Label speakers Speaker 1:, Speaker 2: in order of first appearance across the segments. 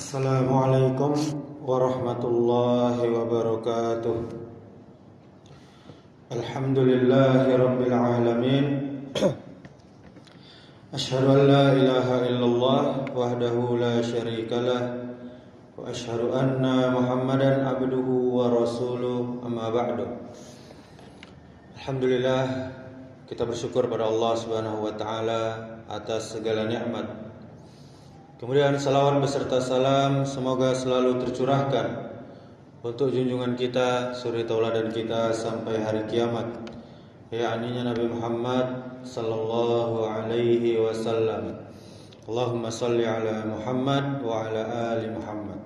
Speaker 1: Assalamualaikum warahmatullahi wabarakatuh. Alhamdulillahi rabbil alamin. Asyhadu an la ilaha illallah wahdahu la syarikalah wa asyhadu anna Muhammadan abduhu wa rasuluh, amma ba'du. Alhamdulillah, kita bersyukur pada Allah Subhanahu wa taala atas segala nikmat. Kemudian salawat beserta salam semoga selalu tercurahkan untuk junjungan kita, suri tauladan kita sampai hari kiamat, yakni Nabi Muhammad sallallahu alaihi wasallam. Allahumma salli ala Muhammad wa ala ali Muhammad.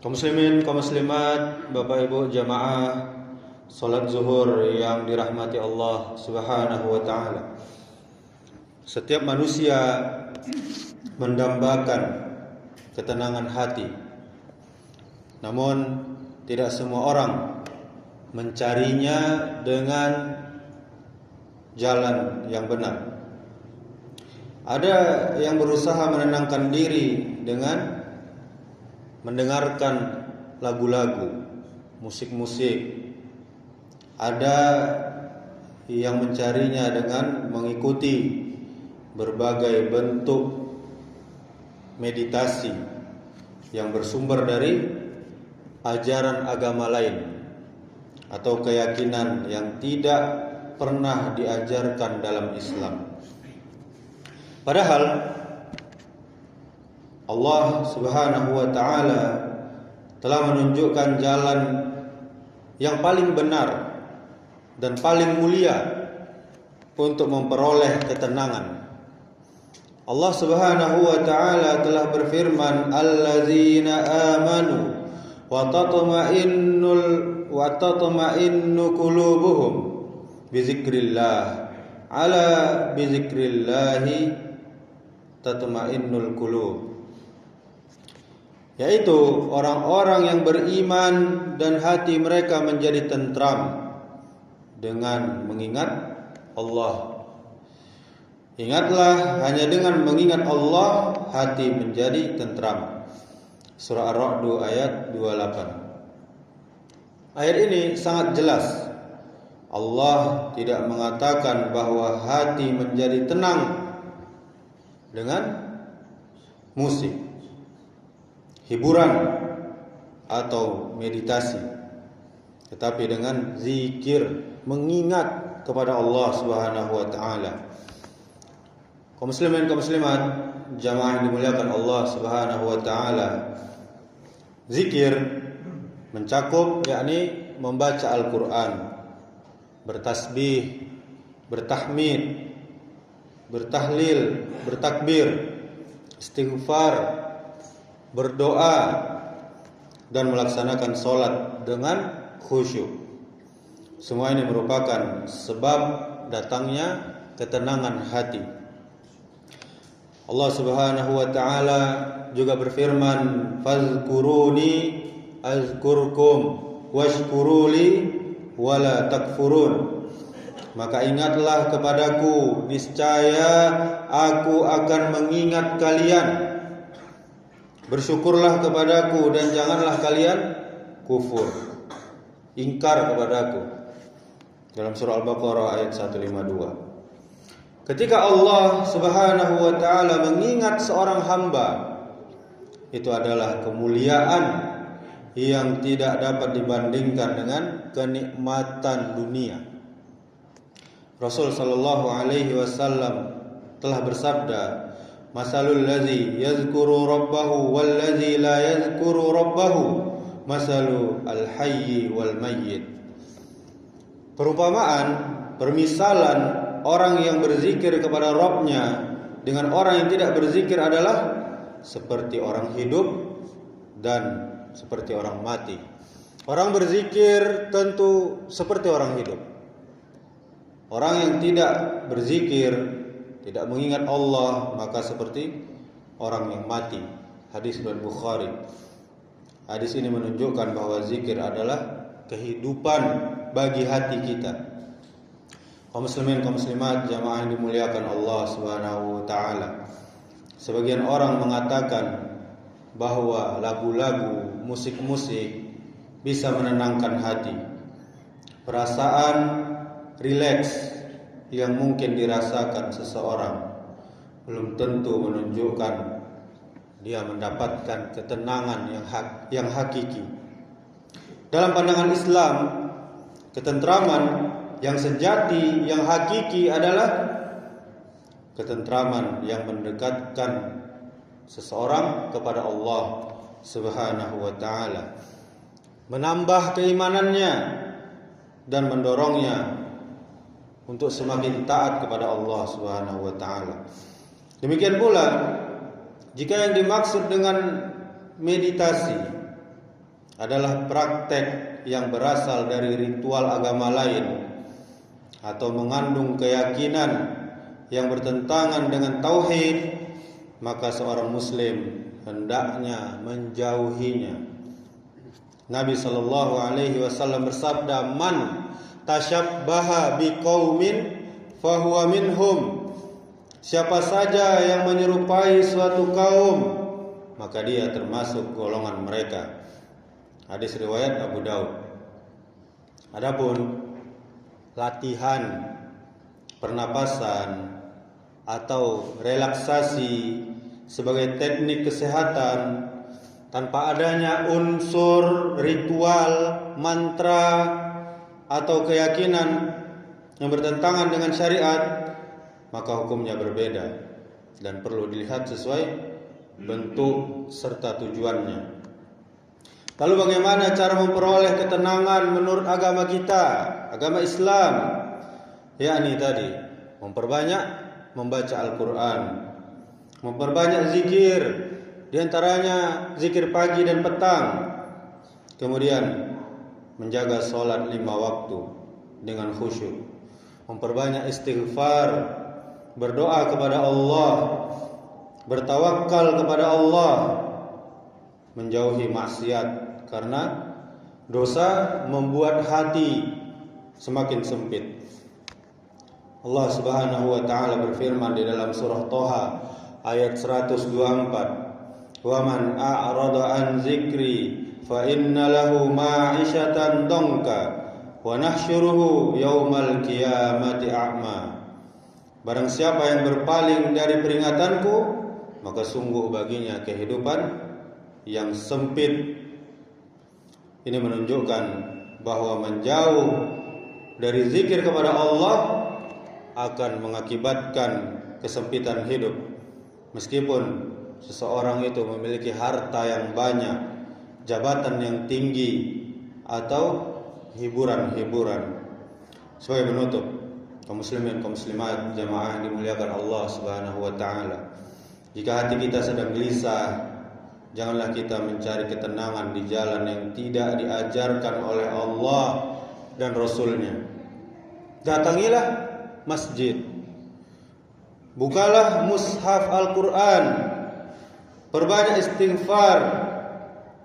Speaker 1: Kaum muslimin, kaum muslimat, Bapak Ibu jamaah salat zuhur yang dirahmati Allah Subhanahu wa taala. Setiap manusia mendambakan ketenangan hati. Namun tidak semua orang mencarinya dengan jalan yang benar. Ada yang berusaha menenangkan diri dengan mendengarkan lagu-lagu, musik-musik. Ada yang mencarinya dengan mengikuti berbagai bentuk meditasi yang bersumber dari ajaran agama lain atau keyakinan yang tidak pernah diajarkan dalam Islam. Padahal Allah Subhanahu wa taala telah menunjukkan jalan yang paling benar dan paling mulia untuk memperoleh ketenangan. Allah Subhanahu wa taala telah berfirman, allazina amanu wa tatma'innu qulubuhum bizikrillah, ala bizikrillahi tatma'innul qulub. Yaitu orang-orang yang beriman dan hati mereka menjadi tentram dengan mengingat Allah. Ingatlah, hanya dengan mengingat Allah hati menjadi tentram. Surah Ar-Ra'd ayat 28. Ayat ini sangat jelas. Allah tidak mengatakan bahwa hati menjadi tenang dengan musik, hiburan atau meditasi, tetapi dengan zikir, mengingat kepada Allah Subhanahu wa taala. Kaum muslimin, kaum muslimat, jamaah yang dimuliakan Allah Subhanahu wa taala. Zikir mencakup yakni membaca Al-Qur'an, bertasbih, bertahmid, bertahlil, bertakbir, istighfar, berdoa dan melaksanakan salat dengan khusyuk. Semua ini merupakan sebab datangnya ketenangan hati. Allah Subhanahu wa taala juga berfirman, fazkuruni azkurkum washkuruli wala takfurun. Maka ingatlah kepadaku, niscaya aku akan mengingat kalian. Bersyukurlah kepadaku dan janganlah kalian kufur, ingkar kepadaku. Dalam surah Al-Baqarah ayat 152. Ketika Allah Subhanahu wa taala mengingat seorang hamba, itu adalah kemuliaan yang tidak dapat dibandingkan dengan kenikmatan dunia. Rasul sallallahu alaihi wasallam telah bersabda, masalul ladzi yazkuru rabbahu wal ladzi la yazkuru rabbahu masalu al-hayy wal mayyit. Perumpamaan, permisalan orang yang berzikir kepada Rabb-Nya dengan orang yang tidak berzikir adalah seperti orang hidup dan seperti orang mati. Orang berzikir tentu seperti orang hidup. Orang yang tidak berzikir, tidak mengingat Allah, maka seperti orang yang mati. Hadis riwayat Bukhari. Hadis ini menunjukkan bahwa zikir adalah kehidupan bagi hati kita. Kaum muslimin, kaum muslimat, jamaah yang dimuliakan Allah Subhanahu wa taala. Sebagian orang mengatakan bahwa lagu-lagu, musik-musik bisa menenangkan hati. Perasaan rileks yang mungkin dirasakan seseorang belum tentu menunjukkan dia mendapatkan ketenangan yang hakiki. Dalam pandangan Islam, ketentraman yang sejati, yang hakiki adalah ketentraman yang mendekatkan seseorang kepada Allah Subhanahu wa taala, menambah keimanannya dan mendorongnya untuk semakin taat kepada Allah Subhanahu wa taala. Demikian pula jika yang dimaksud dengan meditasi adalah praktek yang berasal dari ritual agama lain atau mengandung keyakinan yang bertentangan dengan tauhid, maka seorang muslim hendaknya menjauhinya. Nabi sallallahu alaihi wasallam bersabda, "Man tasyabbaha biqaumin fahuwa minhum." Siapa saja yang menyerupai suatu kaum, maka dia termasuk golongan mereka. Hadis riwayat Abu Daud. Adapun latihan pernapasan atau relaksasi sebagai teknik kesehatan tanpa adanya unsur ritual, mantra atau keyakinan yang bertentangan dengan syariat, maka hukumnya berbeda dan perlu dilihat sesuai bentuk serta tujuannya. Lalu bagaimana cara memperoleh ketenangan menurut agama kita, agama Islam? Yakni tadi memperbanyak membaca Al-Quran, memperbanyak zikir, diantaranya zikir pagi dan petang, kemudian menjaga sholat 5 waktu dengan khusyuk, memperbanyak istighfar, berdoa kepada Allah, bertawakal kepada Allah, menjauhi maksiat karena dosa membuat hati semakin sempit. Allah Subhanahu wa taala berfirman di dalam surah Thaha ayat 124, "Wa man a'rada an dzikri fa inna lahu ma'isyatan dhanka wa nahsyuruhu yaumal qiyamati a'ma." Barang siapa yang berpaling dari peringatanku, maka sungguh baginya kehidupan yang sempit. Ini menunjukkan bahwa menjauh dari zikir kepada Allah akan mengakibatkan kesempitan hidup, meskipun seseorang itu memiliki harta yang banyak, jabatan yang tinggi, atau hiburan-hiburan. Sebagai penutup, kaum muslimin, kaum muslimat, jamaah yang dimuliakan Allah Subhanahu wa taala, jika hati kita sedang gelisah, janganlah kita mencari ketenangan di jalan yang tidak diajarkan oleh Allah dan Rasulnya. Datangilah masjid, bukalah mushaf Al-Quran, perbanyak istighfar,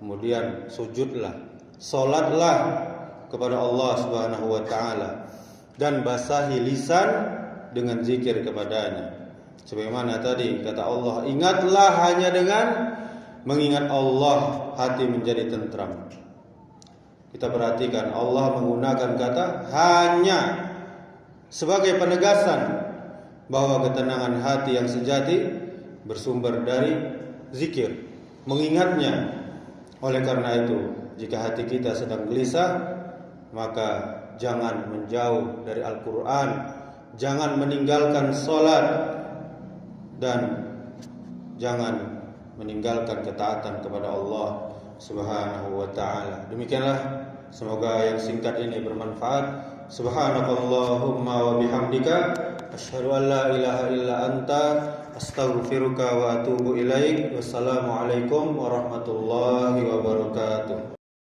Speaker 1: kemudian sujudlah, solatlah kepada Allah Subhanahu wa taala, dan basahi lisan dengan zikir kepadanya. Sebagaimana tadi kata Allah, ingatlah hanya dengan mengingat Allah hati menjadi tentram. Kita perhatikan Allah menggunakan kata hanya sebagai penegasan bahwa ketenangan hati yang sejati bersumber dari zikir, mengingatnya. Oleh karena itu, jika hati kita sedang gelisah, maka jangan menjauh dari Al-Quran, jangan meninggalkan sholat, dan jangan meninggalkan ketaatan kepada Allah Subhanahu wa ta'ala. Demikianlah, semoga yang singkat ini bermanfaat. Subhanakallahumma wa bihamdika asyhadu an la ilaha illa anta astaghfiruka wa atubu ilaik. Wassalamualaikum warahmatullahi wabarakatuh.